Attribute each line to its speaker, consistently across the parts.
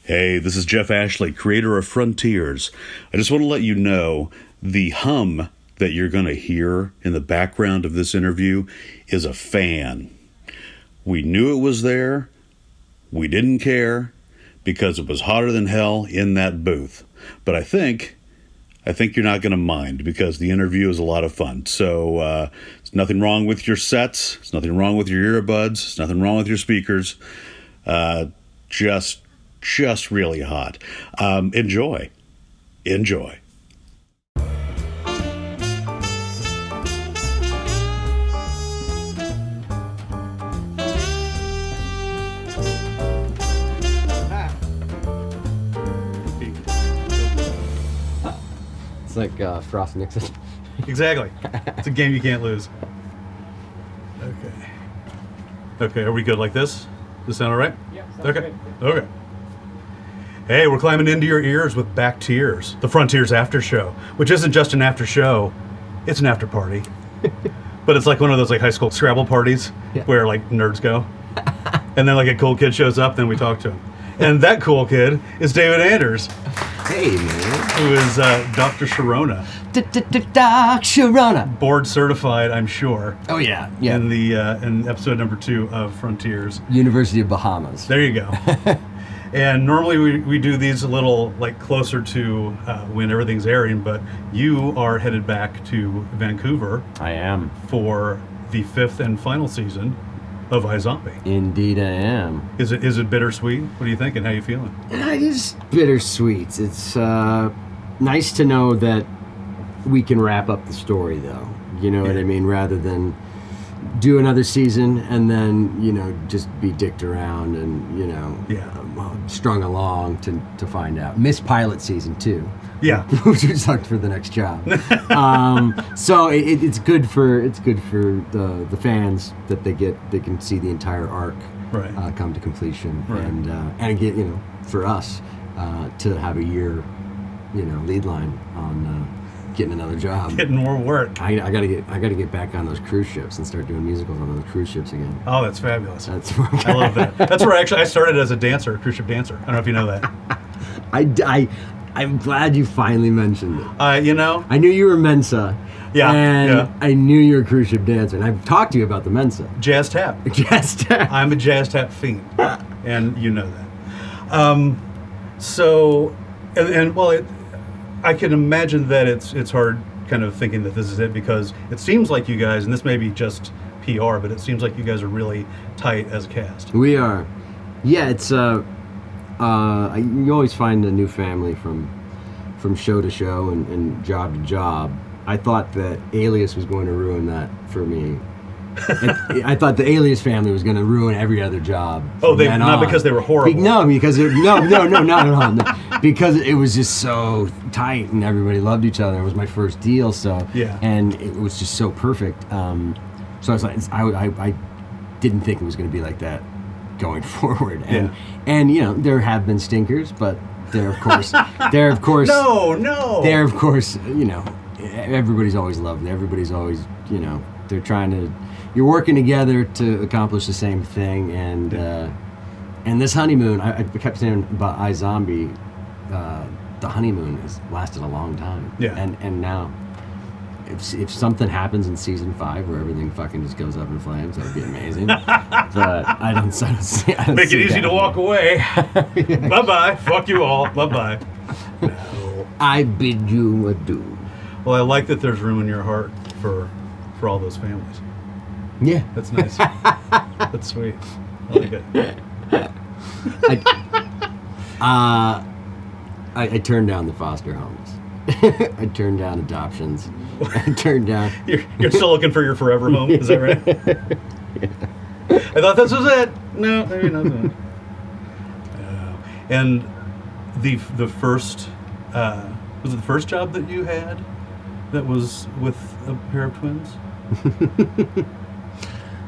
Speaker 1: Hey, this is Jeff Ashley, creator of Frontiers. I just want to let you know the hum that you're going to hear in the background of this interview is a fan. We knew it was there. We didn't care because it was hotter than hell in that booth. But I think you're not going to mind because the interview is a lot of fun. So there's nothing wrong with your sets. There's nothing wrong with your earbuds. There's nothing wrong with your speakers. Just really hot. Enjoy.
Speaker 2: It's like Frost Nixon.
Speaker 1: Exactly. It's a game you can't lose. Okay, are we good like this? Does this sound all right?
Speaker 2: Yeah.
Speaker 1: Okay. Hey, we're climbing into your ears with BACKTIERS, the Frontiers AfterShow, which isn't just an after show, it's an after party. But it's like one of those like high school Scrabble parties where like nerds go. And then like a cool kid shows up, then we talk to him. And that cool kid is David Anders.
Speaker 2: Hey, man.
Speaker 1: Who is Dr. Sharona.
Speaker 2: Doc Sharona.
Speaker 1: Board certified, I'm sure.
Speaker 2: Oh, yeah.
Speaker 1: In episode number 2 of Frontiers.
Speaker 2: University of Bahamas.
Speaker 1: There you go. And normally we do these a little like closer to when everything's airing, but you are headed back to Vancouver.
Speaker 2: I am.
Speaker 1: For the 5th and final season of iZombie.
Speaker 2: Indeed I am.
Speaker 1: Is it bittersweet? What are you thinking? How are you feeling?
Speaker 2: It is bittersweet. It's nice to know that we can wrap up the story, though. You know what I mean? Rather than do another season and then, just be dicked around and, strung along to find out. Missed pilot season, too.
Speaker 1: Yeah.
Speaker 2: Which would suck for the next job. So it's good for the fans that they can see the entire arc come to completion, and again, for us to have a year, lead line on getting another job,
Speaker 1: getting more work.
Speaker 2: I gotta get back on those cruise ships and start doing musicals on those cruise ships again.
Speaker 1: Oh, that's fabulous. I love that. That's where I started as a dancer, cruise ship dancer. I don't know if you know that.
Speaker 2: I'm glad you finally mentioned it.
Speaker 1: I
Speaker 2: knew you were Mensa.
Speaker 1: Yeah.
Speaker 2: And I knew you were a cruise ship dancer. And I've talked to you about the Mensa.
Speaker 1: Jazz tap.
Speaker 2: Jazz tap.
Speaker 1: I'm a jazz tap fiend. And you know that. I can imagine that it's hard kind of thinking that this is it, because it seems like you guys, and this may be just PR, but it seems like you guys are really tight as a cast.
Speaker 2: We are. Yeah, it's you always find a new family from show to show and job to job. I thought that ALIAS was going to ruin that for me. I thought the ALIAS family was going to ruin every other job.
Speaker 1: Oh, because they were horrible.
Speaker 2: No, because no, not at all. No, because it was just so tight and everybody loved each other. It was my first deal, so and it was just so perfect. So I was like, I didn't think it was going to be like that going forward. And there have been stinkers, but they're of course everybody's always loved. Everybody's always they're trying to. You're working together to accomplish the same thing, and this honeymoon, I kept saying about iZombie, the honeymoon has lasted a long time. Yeah. And now, if something happens in season 5 where everything fucking just goes up in flames, that'd be amazing. But I don't see
Speaker 1: Make it easy to walk away. Bye-bye. Fuck you all. Bye-bye. No.
Speaker 2: I bid you adieu.
Speaker 1: Well, I like that there's room in your heart for all those families.
Speaker 2: Yeah.
Speaker 1: That's nice. That's sweet. I like it.
Speaker 2: I turned down the foster homes. I turned down adoptions. I turned down...
Speaker 1: You're still looking for your forever home? Is that right? I thought this was it. No, maybe not. And the first... was it the first job that you had that was with a pair of twins?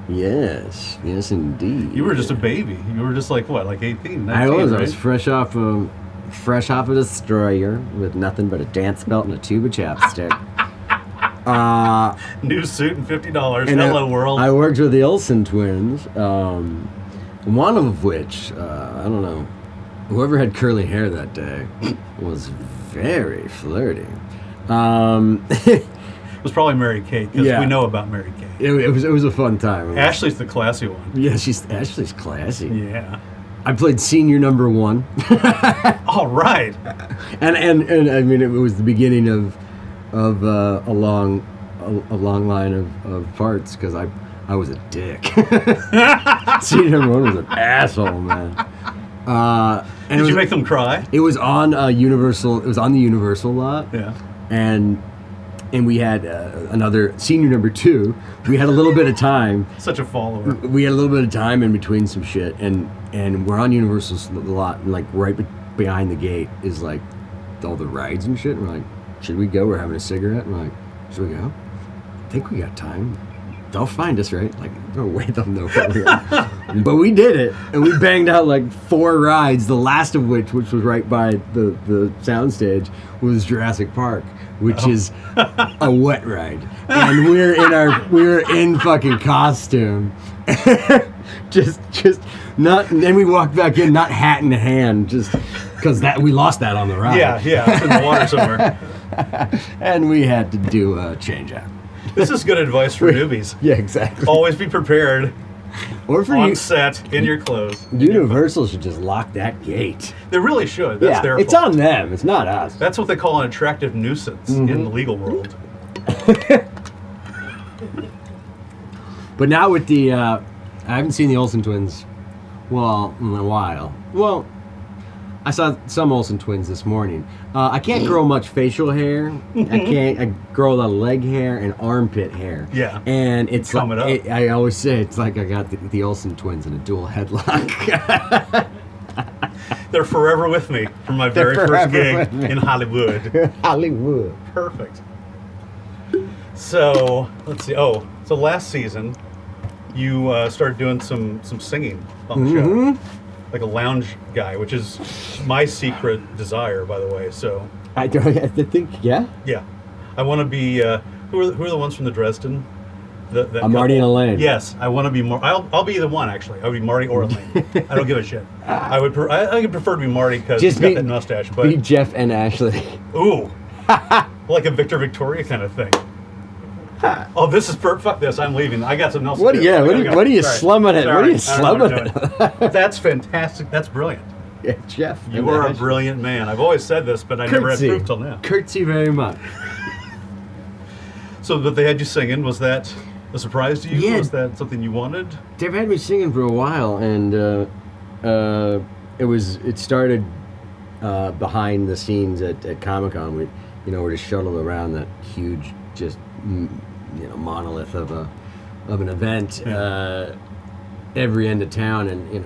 Speaker 2: Yes indeed.
Speaker 1: You were just a baby. You were just like 18, 19,
Speaker 2: I was.
Speaker 1: right?
Speaker 2: I was fresh off a destroyer with nothing but a dance belt and a tube of chapstick.
Speaker 1: New suit and $50. Hello, world.
Speaker 2: I worked with the Olsen Twins, one of which, I don't know, whoever had curly hair that day was very flirty.
Speaker 3: It was probably Mary Kate, because
Speaker 2: Yeah.
Speaker 3: we know about Mary Kate.
Speaker 2: It was a fun time.
Speaker 3: Ashley's the classy one.
Speaker 2: Yeah, Ashley's classy.
Speaker 3: Yeah.
Speaker 2: I played senior number 1.
Speaker 3: All right.
Speaker 2: And I mean, it was the beginning of a long line of parts, because I was a dick. Senior number 1 was an asshole, man. And
Speaker 3: Did you make them cry?
Speaker 2: It was on Universal. It was on the Universal lot.
Speaker 3: Yeah.
Speaker 2: And we had another senior number 2. We had a little bit of time.
Speaker 3: Such a follower.
Speaker 2: We had a little bit of time in between some shit, and we're on Universal's lot, and like right behind the gate is like all the rides and shit. And we're like, should we go? We're having a cigarette. And we're like, should we go? I think we got time. They'll find us, right? Like, no way they'll know where we are. But we did it, and we banged out like 4 rides. The last of which was right by the soundstage, was Jurassic Park, which is a wet ride, and we were in fucking costume, just not. And then we walked back in, not hat in hand, just because we lost that on the ride.
Speaker 3: Yeah, it's in the water somewhere.
Speaker 2: And we had to do a change out.
Speaker 3: This is good advice for newbies.
Speaker 2: Yeah, exactly.
Speaker 3: Always be prepared
Speaker 2: Or for
Speaker 3: on set, in your clothes.
Speaker 2: Universal should just lock that gate.
Speaker 3: They really should. That's their
Speaker 2: it's
Speaker 3: fault.
Speaker 2: on them. It's not us.
Speaker 3: That's what they call an attractive nuisance in the legal world.
Speaker 2: But now with the, I haven't seen the Olsen Twins, well, in a while. Well, I saw some Olsen Twins this morning. I can't grow much facial hair. I grow a lot of leg hair and armpit hair.
Speaker 3: Yeah.
Speaker 2: And it's
Speaker 3: Coming up.
Speaker 2: I always say it's like I got the Olsen Twins in a dual headlock.
Speaker 3: They're forever with me from my very first
Speaker 2: forever
Speaker 3: gig
Speaker 2: with me.
Speaker 3: in Hollywood.
Speaker 2: Hollywood.
Speaker 3: Perfect. So, let's see. Oh, so last season, you started doing some singing on the show. Like a lounge guy, which is my secret desire, by the way. So
Speaker 2: I think, yeah.
Speaker 3: yeah, I want to be. Who are the ones from the Dresden?
Speaker 2: Marty and Elaine.
Speaker 3: Yes, I want to be more. I'll be the one actually. I would be Marty or Elaine. I don't give a shit. I would. I could prefer to be Marty because he's got that mustache. But
Speaker 2: be Jeff and Ashley.
Speaker 3: ooh, like a Victor Victoria kind of thing. Oh, this is perfect. Fuck this. I'm leaving. I got something else to do.
Speaker 2: Yeah, what are you
Speaker 3: Sorry.
Speaker 2: slumming it?
Speaker 3: Sorry.
Speaker 2: What are you
Speaker 3: I don't know
Speaker 2: slumming
Speaker 3: what I'm
Speaker 2: it?
Speaker 3: doing. That's fantastic. That's brilliant.
Speaker 2: Yeah, Jeff.
Speaker 3: You
Speaker 2: and
Speaker 3: are a
Speaker 2: Ashley.
Speaker 3: brilliant man. I've always said this, but I never had
Speaker 2: Curtsy.
Speaker 3: proof till now.
Speaker 2: Curtsy very much.
Speaker 3: So, but they had you singing. Was that a surprise to you?
Speaker 2: Yeah.
Speaker 3: Was that something you wanted?
Speaker 2: They've had me singing for a while, and it started behind the scenes at Comic-Con. We're just shuttled around that huge, just monolith of an event every end of town, and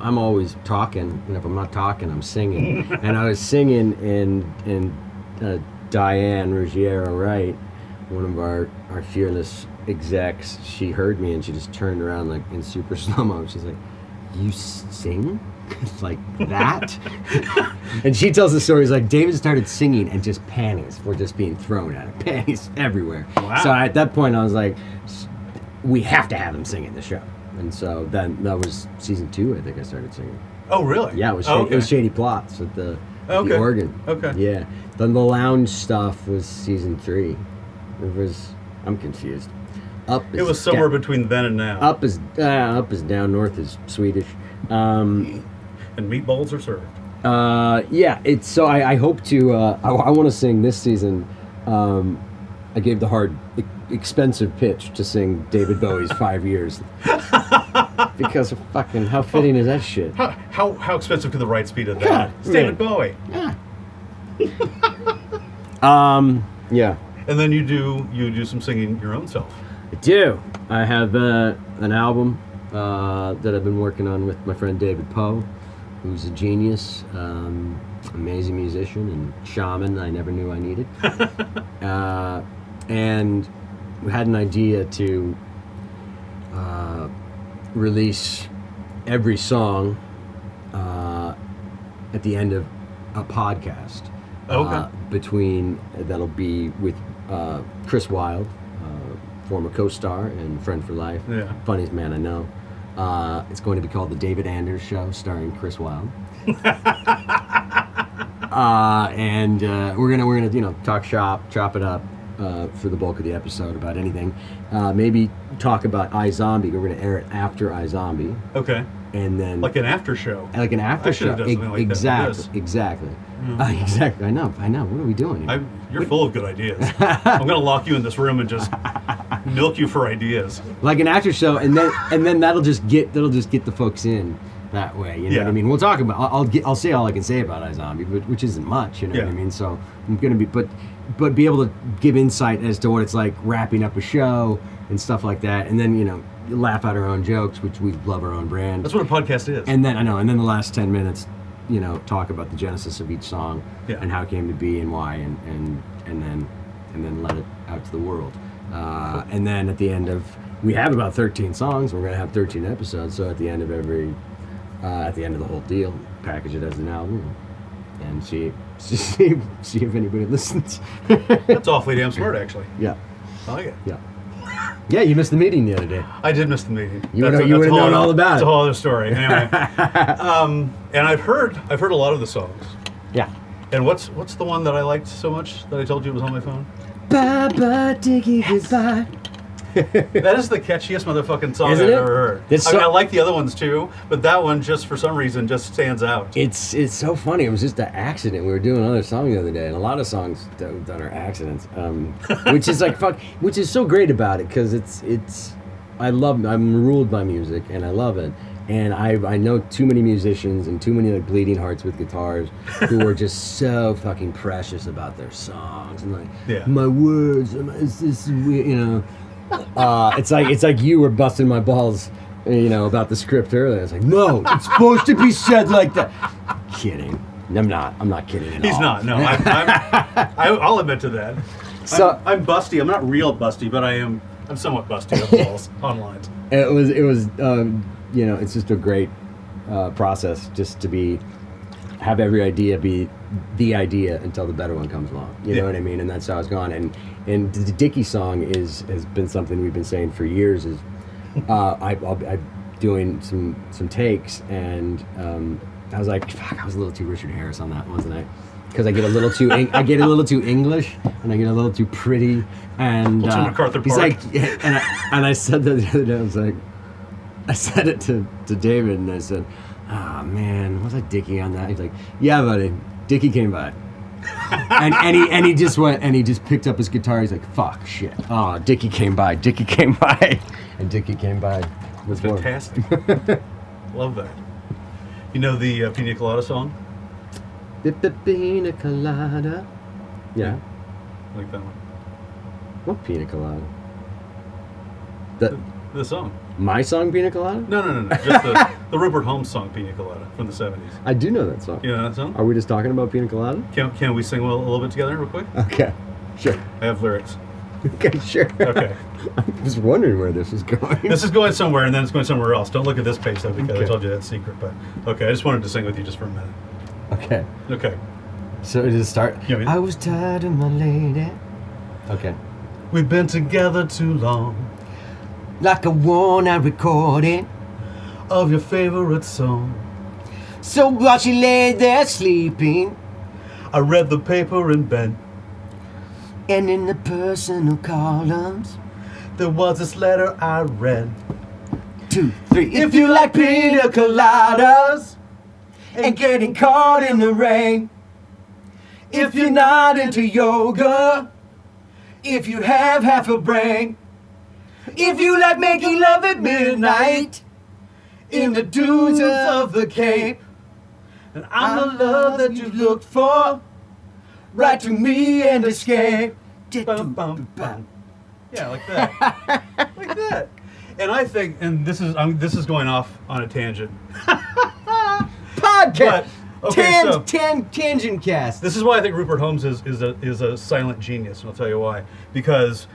Speaker 2: I'm always talking, and if I'm not talking, I'm singing. And I was singing, and Diane Ruggiero Wright, one of our fearless execs, she heard me and she just turned around like in super slow-mo. She's like, "You sing like that?" And she tells the stories like David started singing and just panties were just being thrown at him, panties everywhere.
Speaker 3: Wow.
Speaker 2: So at that point I was like, we have to have him sing in the show. And so then that was season 2. I think I started singing.
Speaker 3: Oh, really?
Speaker 2: Yeah, it was
Speaker 3: okay.
Speaker 2: it was Shady Plots at the organ.
Speaker 3: Okay.
Speaker 2: Yeah. Then the lounge stuff was season 3. I'm confused.
Speaker 3: It was somewhere between then and now.
Speaker 2: Up is down, north is Swedish.
Speaker 3: And meatballs are served.
Speaker 2: Yeah, it's so I hope to I want to sing this season. I gave the hard expensive pitch to sing David Bowie's 5 Years. Because of fucking how fitting is that shit?
Speaker 3: How expensive could the rights be to that?
Speaker 2: God,
Speaker 3: It's David Bowie.
Speaker 2: Yeah. Yeah.
Speaker 3: And then you do some singing your own self.
Speaker 2: I do. I have an album that I've been working on with my friend David Poe, who's a genius, amazing musician and shaman I never knew I needed. And we had an idea to release every song at the end of a podcast.
Speaker 3: Okay.
Speaker 2: That'll be with Chris Wilde, former co-star and friend for life,
Speaker 3: Yeah.
Speaker 2: funniest man I know, It's going to be called The David Anders Show, starring Chris Wilde. And we're gonna talk shop, chop it up for the bulk of the episode about anything. Maybe talk about iZombie. We're gonna air it after iZombie.
Speaker 3: Okay.
Speaker 2: And then
Speaker 3: Like an after show.
Speaker 2: Like an after show.
Speaker 3: Like
Speaker 2: Exactly. Exactly. I know. What are we doing?
Speaker 3: You're full of good ideas. I'm gonna lock you in this room and just milk you for ideas.
Speaker 2: Like an after show, and then that'll just get the folks in that way. You know what I mean? We'll talk about. I'll say all I can say about iZombie, which isn't much. You know what I mean? So I'm gonna be but be able to give insight as to what it's like wrapping up a show and stuff like that, and then laugh at our own jokes, which we love our own brand.
Speaker 3: That's what a podcast is.
Speaker 2: And then and then the last 10 minutes, talk about the genesis of each song and how it came to be and why, and then let it out to the world. And then at the end we have about 13 songs. We're gonna have 13 episodes. So at the end of the whole deal, package it as an album and see if anybody listens.
Speaker 3: That's awfully damn smart, actually.
Speaker 2: Yeah.
Speaker 3: I like it.
Speaker 2: Yeah. Yeah, you missed the meeting the other day.
Speaker 3: I did miss the meeting.
Speaker 2: You would have known all about it.
Speaker 3: It's a whole other story. Anyway, and I've heard a lot of the songs.
Speaker 2: Yeah.
Speaker 3: And what's the one that I liked so much that I told you was on my phone?
Speaker 2: Bye bye, Diggy, goodbye.
Speaker 3: That is the catchiest motherfucking song
Speaker 2: Isn't
Speaker 3: I've
Speaker 2: it?
Speaker 3: ever heard. I like the other ones too, but that one just for some reason just stands out.
Speaker 2: It's so funny. It was just an accident. We were doing another song the other day, and a lot of songs that are accidents, which is like which is so great about it because I'm ruled by music and I love it. And I know too many musicians and too many bleeding hearts with guitars who are just so fucking precious about their songs and my words. It's this it's like you were busting my balls, about the script earlier. It's like, no, it's supposed to be said like that. Kidding. I'm not kidding at all.
Speaker 3: He's not. No, I'll admit to that.
Speaker 2: So
Speaker 3: I'm busty. I'm not real busty, but I'm somewhat busty on balls online.
Speaker 2: It was it's just a great process just to have every idea be the idea until the better one comes along. You know what I mean? And that's how it's gone. And the Dickie song has been something we've been saying for years. Is I'm doing some takes, and I was like, fuck, I was a little too Richard Harris on that, wasn't I? Because I get a little too English, and I get a little too pretty, and he's like, and I said that the other day. I said it to David, and I said, "Oh man, was I Dickie on that?" He's like, "Yeah, buddy, Dickie came by." and he just went and he just picked up his guitar. He's like, "Fuck, shit! Oh, Dickie came by, and Dickie came by."
Speaker 3: That's fantastic. Love that. You know the Pina Colada song?
Speaker 2: Pina Colada. Yeah.
Speaker 3: I like that one.
Speaker 2: What Pina Colada?
Speaker 3: The song.
Speaker 2: My song, Pina Colada?
Speaker 3: No. Just the Rupert Holmes song, Pina Colada, from the 70s.
Speaker 2: I do know that song.
Speaker 3: You know that song?
Speaker 2: Are we just talking about Pina Colada?
Speaker 3: Can we sing a little bit together real quick?
Speaker 2: Okay, sure.
Speaker 3: I have lyrics.
Speaker 2: Okay, sure.
Speaker 3: Okay.
Speaker 2: I was wondering where this is going.
Speaker 3: This is going somewhere, and then it's going somewhere else. Don't look at this page, though, because I told you that's secret. But, okay, I just wanted to sing with you just for a minute.
Speaker 2: Okay.
Speaker 3: Okay.
Speaker 2: So does it start?
Speaker 3: Yeah,
Speaker 2: I was tired of my lady. Okay.
Speaker 3: We've been together too long.
Speaker 2: Like a worn-out recording
Speaker 3: of your favorite song.
Speaker 2: So while she lay there sleeping,
Speaker 3: I read the paper in bed.
Speaker 2: And in the personal columns,
Speaker 3: there was this letter I read.
Speaker 2: 2, 3. If you like pina coladas and getting caught in the rain, if you're not into yoga, if you have half a brain, if you like making love at midnight in the dunes of the Cape, and I'm the love that you looked for, right to me and escape.
Speaker 3: Bum, bum, bum. Yeah, like that. Like that. And I think, and this is going off on a tangent.
Speaker 2: Podcast.
Speaker 3: Okay,
Speaker 2: tangent cast.
Speaker 3: This is why I think Rupert Holmes is a silent genius, and I'll tell you why. Because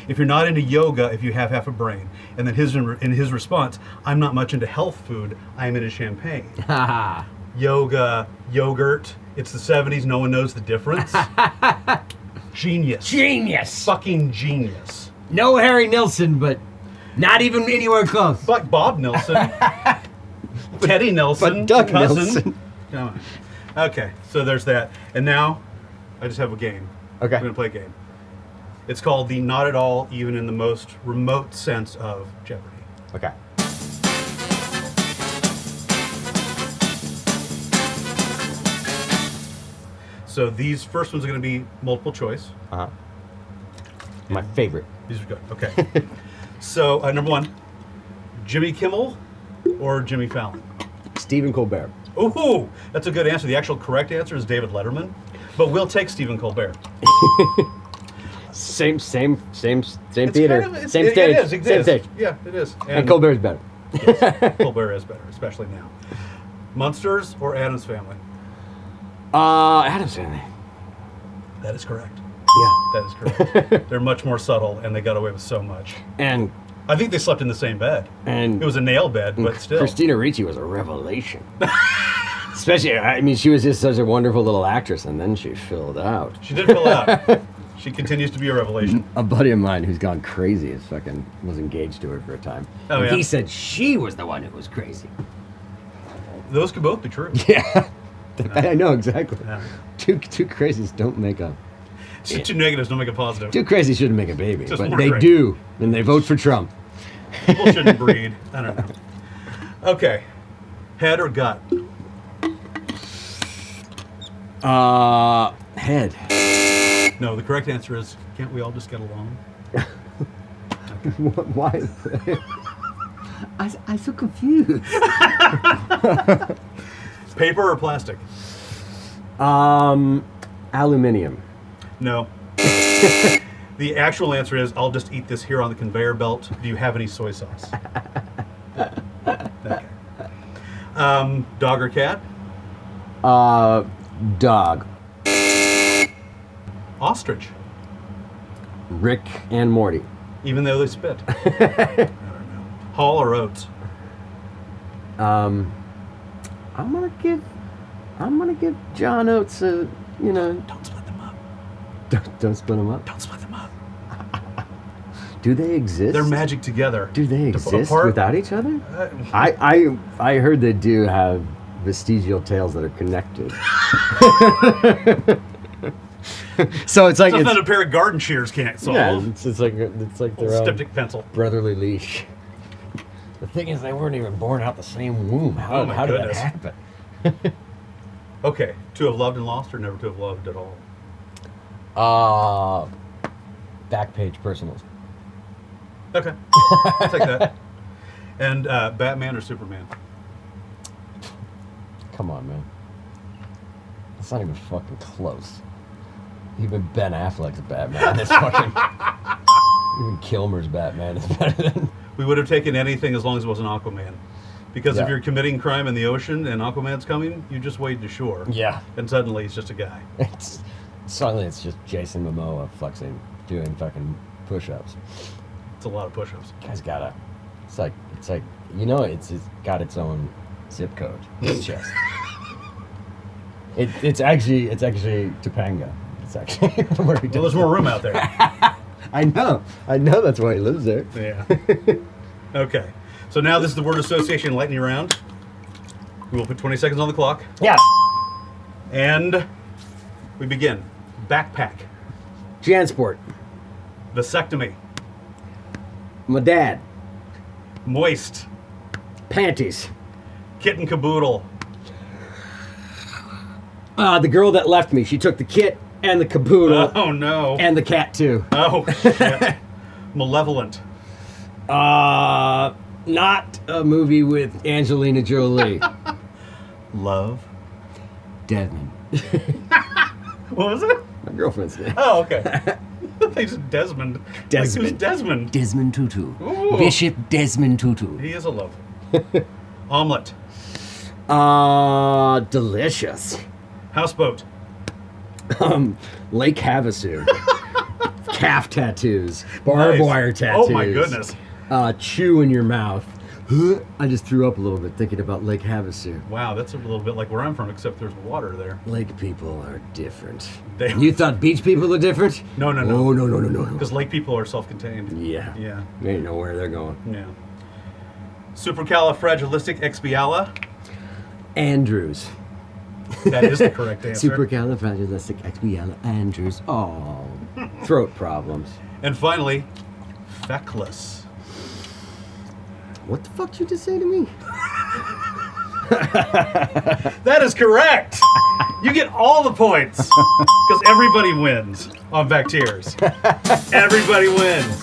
Speaker 3: if you're not into yoga, if you have half a brain, and then in his response, I'm not much into health food. I'm into champagne. Yoga, yogurt. It's the 70s. No one knows the difference. Genius.
Speaker 2: Genius.
Speaker 3: Fucking genius.
Speaker 2: No Harry Nilsson, but Not even anywhere close.
Speaker 3: But Bob Nelson. Teddy Nelson.
Speaker 2: But Doug
Speaker 3: cousin.
Speaker 2: Nelson.
Speaker 3: Come on. Okay, so there's that. And now, I just have a game.
Speaker 2: Okay.
Speaker 3: We're going to play a game. It's called the not at all, even in the most remote sense of Jeopardy.
Speaker 2: Okay.
Speaker 3: So these first ones are going to be multiple choice.
Speaker 2: Uh-huh. My favorite.
Speaker 3: These are good. Okay. So, number one, Jimmy Kimmel or Jimmy Fallon?
Speaker 2: Stephen Colbert.
Speaker 3: Ooh, that's a good answer. The actual correct answer is David Letterman, but we'll take Stephen Colbert.
Speaker 2: Same theater,
Speaker 3: It
Speaker 2: same stage,
Speaker 3: is,
Speaker 2: same stage.
Speaker 3: Yeah, it is.
Speaker 2: And Colbert's better.
Speaker 3: Yes, Colbert is better, especially now. Munsters or Addams Family?
Speaker 2: Addams Family.
Speaker 3: That is correct.
Speaker 2: Yeah.
Speaker 3: That is correct. They're much more subtle, and they got away with so much.
Speaker 2: And
Speaker 3: I think they slept in the same bed.
Speaker 2: And
Speaker 3: it was a nail bed, but still.
Speaker 2: Christina Ricci was a revelation. Especially, I mean, she was just such a wonderful little actress, and then she filled out.
Speaker 3: She did fill out. She continues to be a revelation.
Speaker 2: A buddy of mine who's gone crazy is fucking was engaged to her for a time.
Speaker 3: Oh,
Speaker 2: and
Speaker 3: yeah?
Speaker 2: he said she was the one who was crazy.
Speaker 3: Those could both be true.
Speaker 2: Yeah. I know, exactly.
Speaker 3: Yeah.
Speaker 2: Two crazies don't make a...
Speaker 3: Two negatives don't make a positive.
Speaker 2: Two crazies shouldn't make a baby,
Speaker 3: Just
Speaker 2: but
Speaker 3: more
Speaker 2: they
Speaker 3: crazy.
Speaker 2: do, and they vote for Trump.
Speaker 3: People shouldn't breed. I don't know. Okay. Head or gut?
Speaker 2: Head.
Speaker 3: No, the correct answer is, can't we all just get along?
Speaker 2: Why? I'm so confused.
Speaker 3: Paper or plastic?
Speaker 2: Aluminium.
Speaker 3: No. The actual answer is, I'll just eat this here on the conveyor belt. Do you have any soy sauce? Okay. Dog or cat?
Speaker 2: Dog.
Speaker 3: Ostrich.
Speaker 2: Rick and Morty.
Speaker 3: Even though they spit. I don't know. Hall or Oates?
Speaker 2: I'm gonna give John Oates a,
Speaker 3: Don't split them up.
Speaker 2: Don't split them up.
Speaker 3: Don't split them up.
Speaker 2: Do they exist?
Speaker 3: They're magic together.
Speaker 2: Do they exist
Speaker 3: Apart?
Speaker 2: without each other? I heard they do have vestigial tails that are connected. So it's like
Speaker 3: Something a pair of garden shears can't solve.
Speaker 2: yeah, it's like their own
Speaker 3: Styptic pencil.
Speaker 2: brotherly leash. The thing is, they weren't even born out the same womb. How
Speaker 3: my
Speaker 2: did that
Speaker 3: goodness.
Speaker 2: happen?
Speaker 3: Okay, to have loved and lost, or never to have loved at all?
Speaker 2: Back page personals.
Speaker 3: Okay, I'll take that. And Batman or Superman?
Speaker 2: Come on, man. That's not even fucking close. Even Ben Affleck's Batman is fucking... Even Kilmer's Batman is better than...
Speaker 3: We would have taken anything as long as it wasn't Aquaman. Because if
Speaker 2: Yeah.
Speaker 3: you're committing crime in the ocean and Aquaman's coming, you just wade to shore.
Speaker 2: Yeah.
Speaker 3: And suddenly he's just a guy.
Speaker 2: Suddenly it's just Jason Momoa flexing, doing fucking push-ups.
Speaker 3: It's a lot of push-ups.
Speaker 2: Guy's got a... It's like it's got its own zip code in its chest. It's actually Topanga. It's actually where he
Speaker 3: Well,
Speaker 2: does
Speaker 3: there's more room out there.
Speaker 2: I know that's why he lives there.
Speaker 3: Yeah. Okay. So now this is the word association lightning round. We will put 20 seconds on the clock.
Speaker 2: Yes.
Speaker 3: And we begin. Backpack.
Speaker 2: Jansport.
Speaker 3: Vasectomy.
Speaker 2: My dad.
Speaker 3: Moist.
Speaker 2: Panties.
Speaker 3: Kitten caboodle.
Speaker 2: The girl that left me. She took the kit and the caboodle
Speaker 3: Oh no.
Speaker 2: and the cat too.
Speaker 3: Oh shit. Malevolent.
Speaker 2: Not a movie with Angelina Jolie.
Speaker 3: Love.
Speaker 2: Desmond.
Speaker 3: What was it?
Speaker 2: My girlfriend's name.
Speaker 3: Oh, okay. Thanks, Desmond.
Speaker 2: Desmond.
Speaker 3: Like, who's Desmond?
Speaker 2: Desmond Tutu.
Speaker 3: Ooh.
Speaker 2: Bishop Desmond Tutu.
Speaker 3: He is a love. Omelet.
Speaker 2: Delicious.
Speaker 3: Houseboat.
Speaker 2: Lake Havasu. Calf tattoos. Barbed
Speaker 3: Nice.
Speaker 2: wire tattoos.
Speaker 3: Oh my goodness.
Speaker 2: Chew in your mouth. I just threw up a little bit thinking about Lake Havasu.
Speaker 3: Wow, that's a little bit like where I'm from, except there's water there.
Speaker 2: Lake people are different.
Speaker 3: They-
Speaker 2: You thought beach people are different?
Speaker 3: No.
Speaker 2: Oh, no.
Speaker 3: Because lake people are self-contained.
Speaker 2: Yeah.
Speaker 3: Yeah.
Speaker 2: They ain't know where they're going.
Speaker 3: Yeah. Supercalifragilisticexpiala.
Speaker 2: Andrews.
Speaker 3: That is the correct answer.
Speaker 2: Supercalifragilisticexpialidocious. Oh, throat problems.
Speaker 3: And finally, feckless.
Speaker 2: What the fuck did you just say to me?
Speaker 3: That is correct. You get all the points because everybody wins on BACKTIERS. Everybody wins.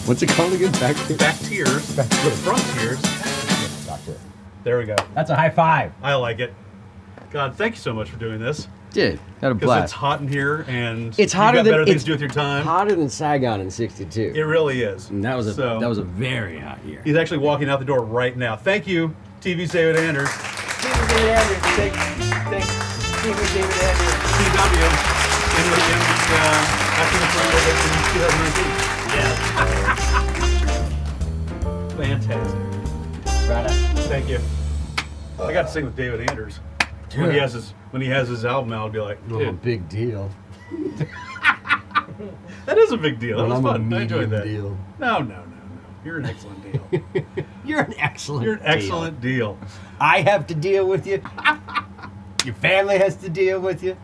Speaker 2: What's it called again?
Speaker 3: BACKTIERS, the frontiers. There we go.
Speaker 2: That's a high five.
Speaker 3: I like it. God, thank you so much for doing this.
Speaker 2: Did. Had a
Speaker 3: Because
Speaker 2: blast.
Speaker 3: it's hot in here and
Speaker 2: It's hotter
Speaker 3: you've got
Speaker 2: than
Speaker 3: better things
Speaker 2: it's
Speaker 3: to do with your time.
Speaker 2: Hotter than Saigon in '62.
Speaker 3: It really is.
Speaker 2: And that was a
Speaker 3: So,
Speaker 2: very hot year.
Speaker 3: he's actually walking out the door right now. Thank you, TV David Anders.
Speaker 2: Thanks, David Andrews.
Speaker 3: CW. And after the front in 2018. Yeah. Fantastic.
Speaker 2: Right up.
Speaker 3: Thank you. I got to sing with David Anders. When he has his album out, I'll be like,
Speaker 2: Oh,
Speaker 3: dude,
Speaker 2: big deal.
Speaker 3: that is a big deal. That
Speaker 2: Well,
Speaker 3: was
Speaker 2: I'm a
Speaker 3: fun. I enjoyed that.
Speaker 2: medium deal.
Speaker 3: No. You're an excellent deal.
Speaker 2: You're an excellent
Speaker 3: You're an excellent deal.
Speaker 2: I have to deal with you. Your family has to deal with you.